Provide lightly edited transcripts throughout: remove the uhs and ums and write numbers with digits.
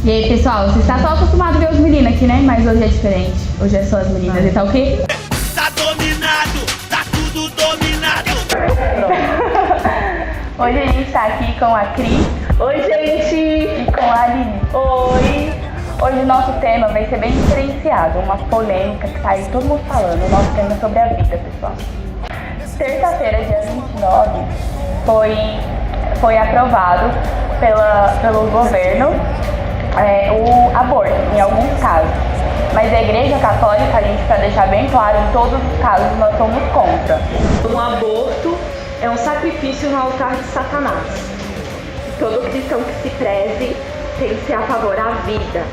E aí, pessoal, você está só acostumado a ver os meninos aqui, né? Mas hoje é diferente. Hoje é só as meninas. E tá o quê? Tá dominado, tá tudo dominado. Hoje a gente tá aqui com a Cris. Oi, gente! E com a Aline. Oi! Hoje o nosso tema vai ser bem diferenciado, uma polêmica que tá aí todo mundo falando. O nosso tema é sobre a vida, pessoal. Terça-feira, dia 29, foi aprovado pelo governo o aborto, em alguns casos. Mas a Igreja Católica, a gente, para deixar bem claro, em todos os casos nós somos contra. Um aborto é um sacrifício no altar de Satanás. Todo cristão que se preze tem que ser a favor da vida.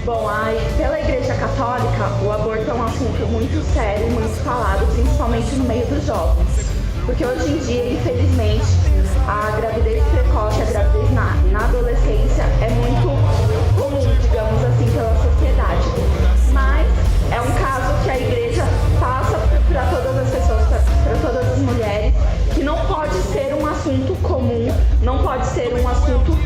Bom, pela Igreja Católica, o aborto é um assunto muito sério e muito falado, principalmente no meio dos jovens. Porque hoje em dia, infelizmente, a gravidez precoce, a gravidez na adolescência é muito comum, digamos assim, pela sociedade. Mas é um caso que a Igreja passa para todas as pessoas, para todas as mulheres, que não pode ser um assunto comum, não pode ser um assunto,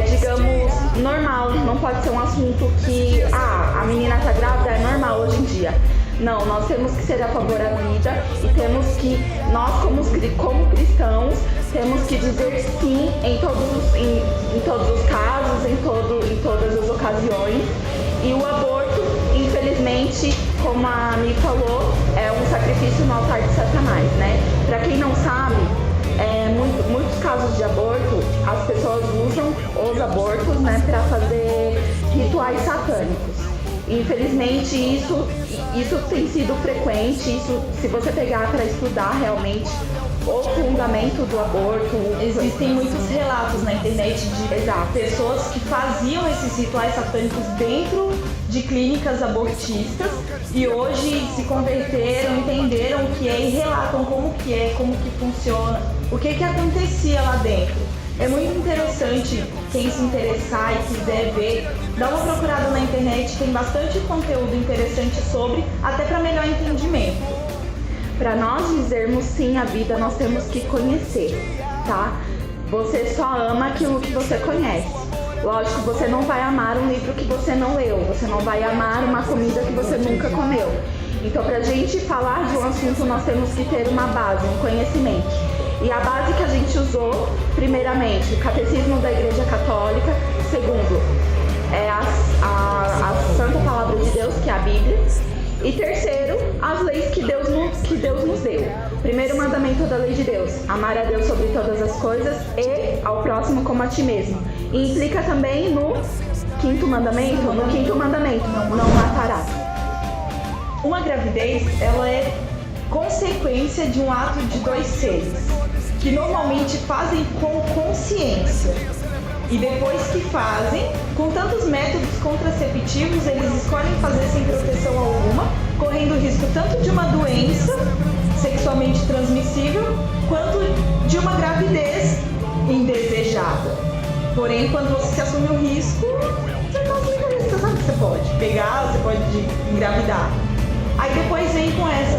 digamos, normal, não pode ser um assunto que, a menina está grávida, é normal hoje em dia. Não, nós temos que ser a favor da vida e temos que, nós como cristãos, temos que dizer sim em todos os casos, em todas as ocasiões. E o aborto, infelizmente, como a Ami falou, é um sacrifício no altar de Satanás, né? Para quem não sabe, muitos casos de aborto, as pessoas usam os abortos, né, para fazer rituais satânicos. Infelizmente, isso tem sido frequente. Isso, se você pegar para estudar realmente o fundamento do aborto, existem muitos relatos na internet de pessoas que faziam esses rituais satânicos dentro de clínicas abortistas e hoje se converteram, entenderam o que é e relatam como que funciona, o que acontecia lá dentro. É muito interessante, quem se interessar e quiser ver, dá uma procurada na internet, tem bastante conteúdo interessante sobre, até para melhor entendimento. Para nós dizermos sim à vida, nós temos que conhecer, tá? Você só ama aquilo que você conhece. Lógico, você não vai amar um livro que você não leu, você não vai amar uma comida que você nunca comeu. Então, para a gente falar de um assunto, nós temos que ter uma base, um conhecimento. E a base que a gente usou, primeiramente, o Catecismo da Igreja Católica, segundo, a Santa Palavra de Deus, que é a Bíblia, e terceiro, as leis que Deus nos deu. Primeiro mandamento da lei de Deus, amar a Deus sobre todas as coisas e ao próximo como a ti mesmo. E implica também no quinto mandamento, não matarás. Uma gravidez, ela é consequência de um ato de dois seres, que normalmente fazem com consciência. E depois que fazem, com tantos métodos contraceptivos, eles escolhem fazer sem proteção alguma, correndo risco tanto de uma doença sexualmente transmissível, quanto de uma gravidez indesejada. Porém, quando você se assume o risco, você não assume o risco, você sabe que você pode pegar, você pode engravidar. Aí depois vem com essa,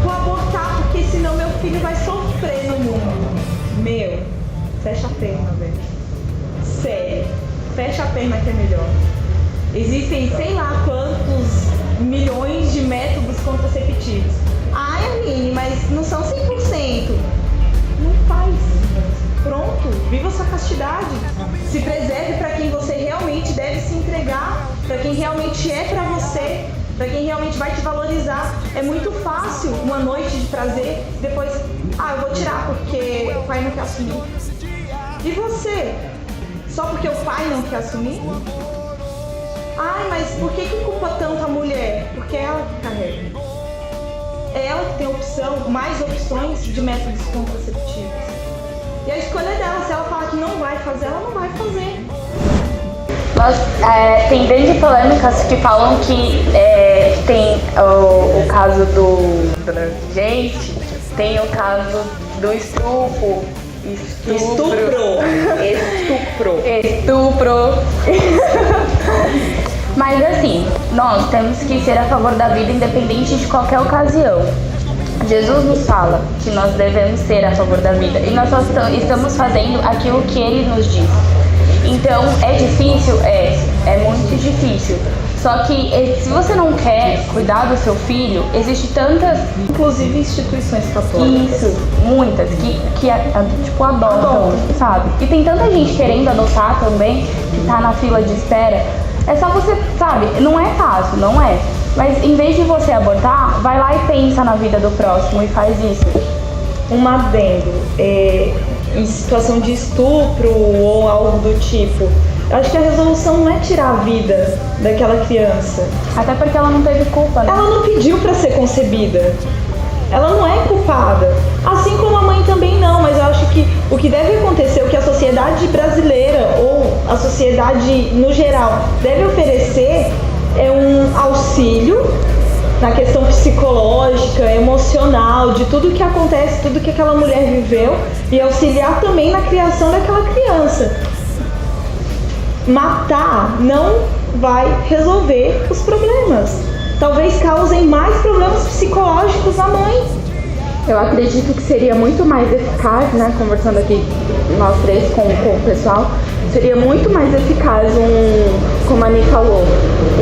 vou abortar porque senão meu filho vai sofrer no mundo. Meu, fecha a perna, velho. Sério, fecha a perna que é melhor. Existem sei lá quantos milhões de métodos contraceptivos. Aline, mas não são 100%. Não faz. Pronto, viva sua castidade. Se preserve para quem você realmente deve se entregar, para quem realmente é para você, para quem realmente vai te valorizar. É muito fácil uma noite de prazer, depois, eu vou tirar porque o pai não quer assumir. E você? Só porque o pai não quer assumir? Mas por que culpa tanto a mulher? Porque é ela que carrega. É ela que tem mais opções de métodos contraceptivos. E a escolha é dela. Se ela falar que não vai fazer, ela não vai fazer. Tem grandes polêmicas que falam que tem o caso do... Gente, tem o caso do estupro. Mas assim, nós temos que ser a favor da vida independente de qualquer ocasião. Jesus nos fala que nós devemos ser a favor da vida e nós só estamos fazendo aquilo que Ele nos diz. Então é difícil? É muito difícil. Só que se você não quer cuidar do seu filho, existe tantas, Inclusive instituições católicas. isso, muitas, que tipo, adotam, sabe? E tem tanta gente querendo adotar também, que tá na fila de espera. É só você, sabe, não é fácil, não é. Mas em vez de você abortar, vai lá e pensa na vida do próximo e faz isso. Um adendo, em situação de estupro ou algo do tipo, eu acho que a resolução não é tirar a vida daquela criança. Até porque ela não teve culpa, né? Ela não pediu para ser concebida. Ela não é culpada. Assim como a mãe também não, mas eu acho que o que deve acontecer, o que a sociedade brasileira ou a sociedade no geral deve oferecer é um auxílio na questão psicológica, emocional, de tudo que acontece, tudo que aquela mulher viveu, e auxiliar também na criação daquela criança. Matar não vai resolver os problemas. Talvez causem mais problemas psicológicos à mãe. Eu acredito que seria muito mais eficaz, né, conversando aqui nós três com o pessoal, seria muito mais eficaz como a Ani falou,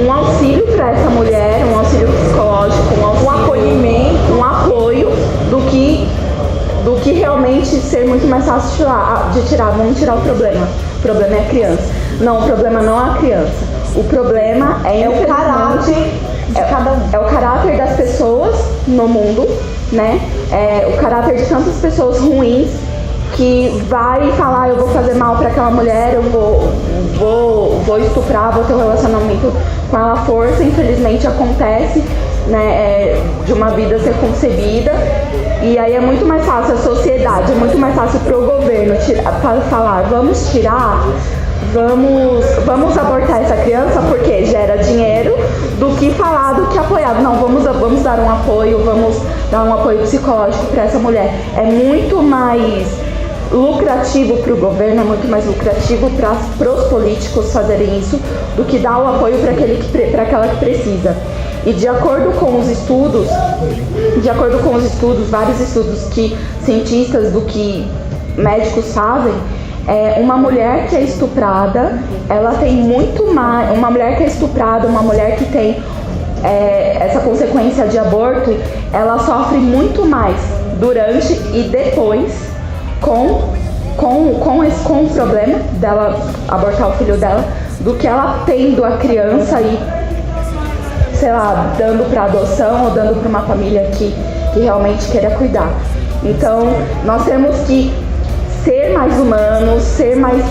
um auxílio para essa mulher, um auxílio psicológico, um acolhimento, um apoio, do que realmente ser muito mais fácil de tirar. Vamos tirar o problema. O problema é a criança. Não, o problema não é a criança. O problema é o caráter de cada um. É o caráter das pessoas no mundo, né? É o caráter de tantas pessoas ruins que vai falar, eu vou fazer mal para aquela mulher, eu vou estuprar, vou ter um relacionamento com ela à força. Infelizmente acontece, né, de uma vida ser concebida, e aí é muito mais fácil a sociedade, é muito mais fácil pro governo falar, vamos tirar, vamos abortar essa criança porque gera dinheiro, do que falar, do que apoiar. Não, vamos dar um apoio, vamos dar um apoio psicológico para essa mulher. É muito mais lucrativo para o governo, é muito mais lucrativo para os políticos fazerem isso do que dar o apoio para aquela que precisa. E de acordo com os estudos, vários estudos que cientistas, do que médicos fazem, uma mulher que é estuprada, ela tem muito mais, uma mulher que é estuprada, uma mulher que tem essa consequência de aborto, ela sofre muito mais durante e depois com o problema dela abortar o filho dela, do que ela tendo a criança e, sei lá, dando para adoção ou dando para uma família que realmente queira cuidar. Então, nós temos que ser mais humanos, ser mais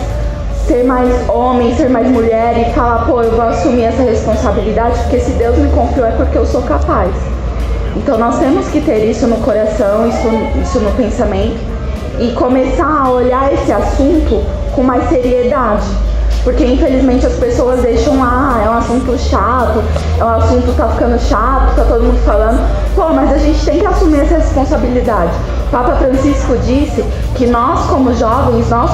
homem, ser mais mulher e falar, pô, eu vou assumir essa responsabilidade, porque se Deus me confiou é porque eu sou capaz. Então nós temos que ter isso no coração, isso no pensamento, e começar a olhar esse assunto com mais seriedade. Porque infelizmente as pessoas deixam, é um assunto chato, é um assunto tá ficando chato, tá todo mundo falando. Pô, mas a gente tem que assumir essa responsabilidade. O Papa Francisco disse que nós como jovens, nós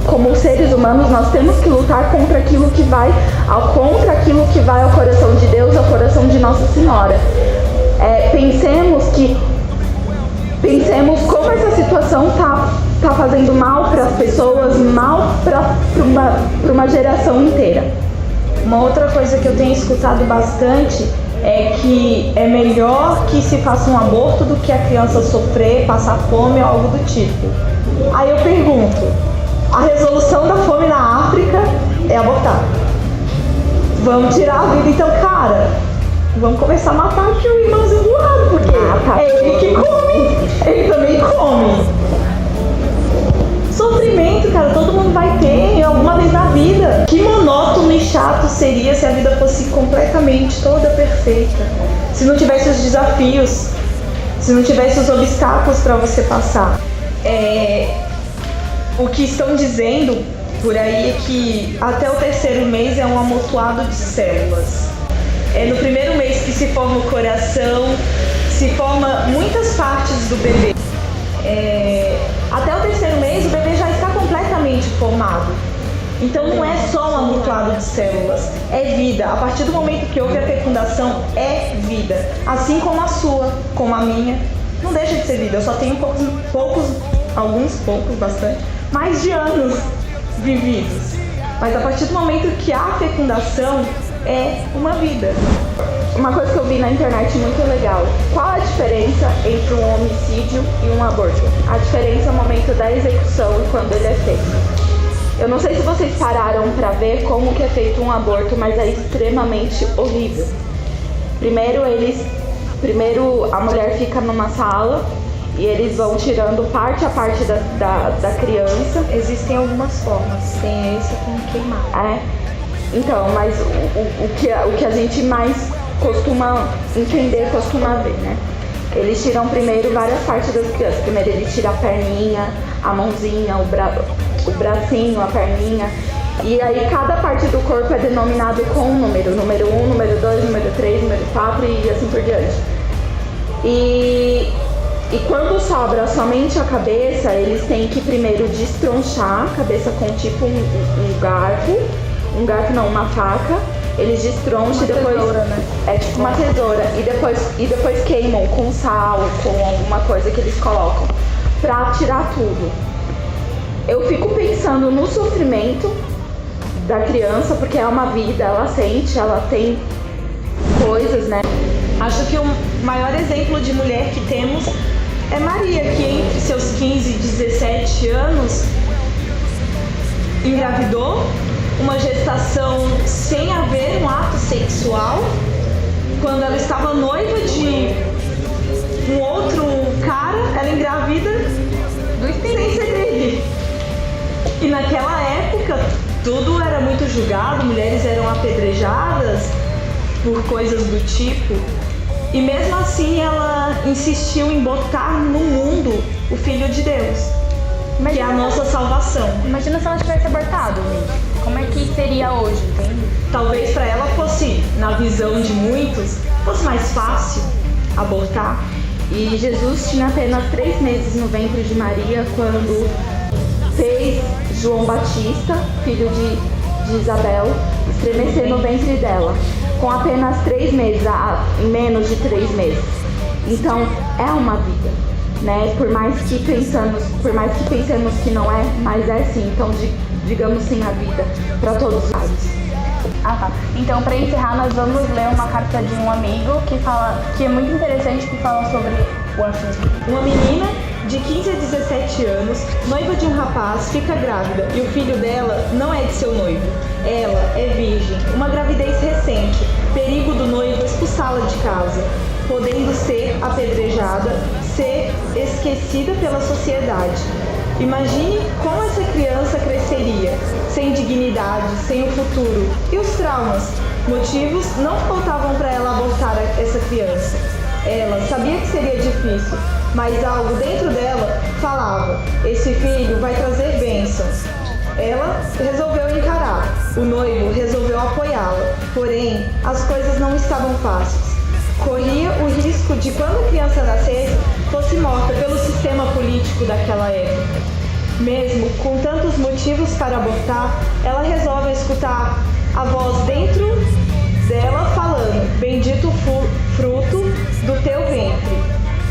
como seres humanos, nós temos que lutar contra aquilo que vai ao coração de Deus, ao coração de Nossa Senhora. Pensemos como essa situação tá fazendo mal para as pessoas, mal para uma geração inteira. Uma outra coisa que eu tenho escutado bastante é que é melhor que se faça um aborto do que a criança sofrer, passar fome ou algo do tipo. Aí eu pergunto, a resolução da fome na África é abortar. Vamos tirar a vida, então, cara, vamos começar a matar aqui o irmãozinho do lado, porque é ele que come, ele também come. Sofrimento, cara, todo mundo vai ter alguma vez na vida. Que monótono e chato seria se a vida fosse completamente toda perfeita, se não tivesse os desafios, se não tivesse os obstáculos para você passar. O que estão dizendo por aí é que até o 3º mês é um amontoado de células. No primeiro mês que se forma o coração, se forma muitas partes do bebê. Até o 3º mês o bebê já está completamente formado. Então não é só um amontoado de células, é vida. A partir do momento que houve a fecundação, é vida. Assim como a sua, como a minha, não deixa de ser vida. Eu só tenho alguns poucos, bastante, mais de anos vividos. Mas a partir do momento que há fecundação, é uma vida. Uma coisa que eu vi na internet muito legal: qual a diferença entre um homicídio e um aborto? A diferença é o momento da execução e quando ele é feito. Eu não sei se vocês pararam pra ver como que é feito um aborto, mas é extremamente horrível. Primeiro a mulher fica numa sala e eles vão tirando parte a parte da criança. Existem algumas formas, tem esse com queimar. Então, mas o que a gente mais costuma entender, costuma ver, né? Eles tiram primeiro várias partes das crianças. Primeiro eles tiram a perninha, a mãozinha, o bracinho, a perninha. E aí cada parte do corpo é denominado com um número. Número 1, número 2, número 3, número 4 e assim por diante. E quando sobra somente a cabeça, eles têm que primeiro destronchar a cabeça com tipo um garfo. Um garfo não, uma faca. Eles destroncham e depois... tesoura, né? É tipo uma tesoura. E depois queimam com sal, com alguma coisa que eles colocam pra tirar tudo. Eu fico pensando no sofrimento da criança, porque é uma vida, ela sente, ela tem coisas, né? Acho que o maior exemplo de mulher que temos é Maria, que entre seus 15 e 17 anos engravidou, uma gestação sem haver um ato sexual, quando ela estava noiva de um outro cara, ela engravida sem ser dele. E naquela época tudo era muito julgado, mulheres eram apedrejadas por coisas do tipo. E mesmo assim ela insistiu em botar no mundo o Filho de Deus, que é a nossa salvação. Imagina se ela tivesse abortado, gente. Como é que seria hoje, entende? Talvez para ela fosse, na visão de muitos, fosse mais fácil abortar. E Jesus tinha apenas 3 meses no ventre de Maria quando fez João Batista, filho de Isabel, estremecer no ventre dela, com apenas 3 meses, menos de 3 meses. Então é uma vida, né? Por mais que pensemos que não é, mas é sim. Então digamos sim a vida para todos os lados. Tá. Então, para encerrar, nós vamos ler uma carta de um amigo que é muito interessante, que fala sobre o assunto. Uma menina de 15 a 17 anos, noiva de um rapaz, fica grávida e o filho dela não é de seu noivo. Ela é virgem, uma gravidez recente, perigo do noivo expulsá-la de casa, podendo ser apedrejada, ser esquecida pela sociedade. Imagine como essa criança cresceria, sem dignidade, sem o futuro. E os traumas? Motivos não faltavam para ela abortar essa criança. Ela sabia que seria difícil, mas algo dentro dela falava: esse filho vai trazer bênçãos. Ela resolveu encarar, o noivo resolveu apoiá-la, porém as coisas não estavam fáceis. Corria o risco de, quando a criança nascesse, fosse morta pelo sistema político daquela época. Mesmo com tantos motivos para abortar, ela resolve escutar a voz dentro dela falando: bendito fruto do teu ventre.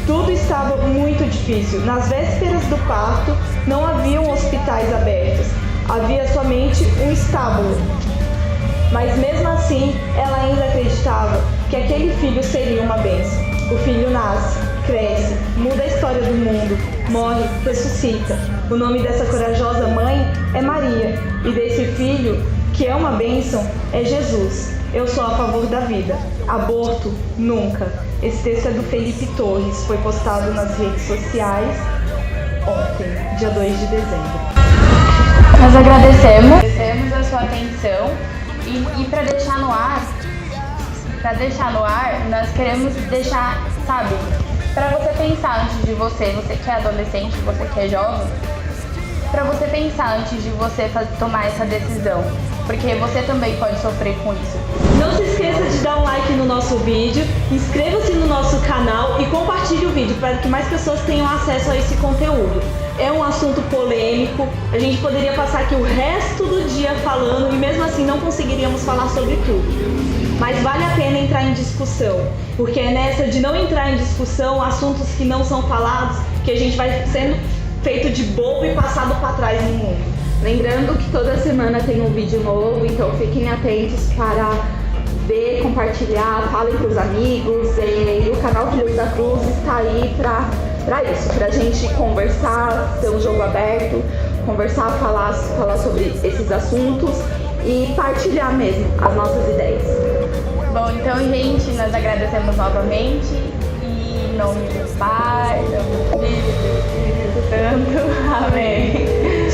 Tudo estava muito difícil. Nas vésperas do parto, não haviam hospitais abertos. Havia somente um estábulo. Mas mesmo assim, ela ainda acreditava que aquele filho seria uma bênção. O filho nasce, cresce, muda a história do mundo, morre, ressuscita. O nome dessa corajosa mãe é Maria, e desse filho, que é uma bênção, é Jesus. Eu sou a favor da vida. Aborto, nunca. Esse texto é do Felipe Torres, foi postado nas redes sociais ontem, dia 2 de dezembro. Nós agradecemos a sua atenção e para deixar no ar, nós queremos deixar, sabe, para você pensar antes de você que é adolescente, você que é jovem, para você pensar antes de você tomar essa decisão, porque você também pode sofrer com isso. Não se esqueça de dar um like no nosso vídeo, inscreva-se no nosso canal e compartilhe o vídeo para que mais pessoas tenham acesso a esse conteúdo. É um assunto polêmico, a gente poderia passar aqui o resto do dia falando e mesmo assim não conseguiríamos falar sobre tudo. Mas vale a pena entrar em discussão, porque é nessa de não entrar em discussão, assuntos que não são falados, que a gente vai sendo feito de bobo e passado para trás no mundo. Lembrando que toda semana tem um vídeo novo, então fiquem atentos para ver, compartilhar, falem para os amigos. E o canal Filhos da Cruz está aí para isso, para a gente conversar, ter um jogo aberto, conversar, falar sobre esses assuntos e partilhar mesmo as nossas ideias. Bom, então, gente, nós agradecemos novamente e em nome do Pai, do Filho e do Espírito Santo. Amém.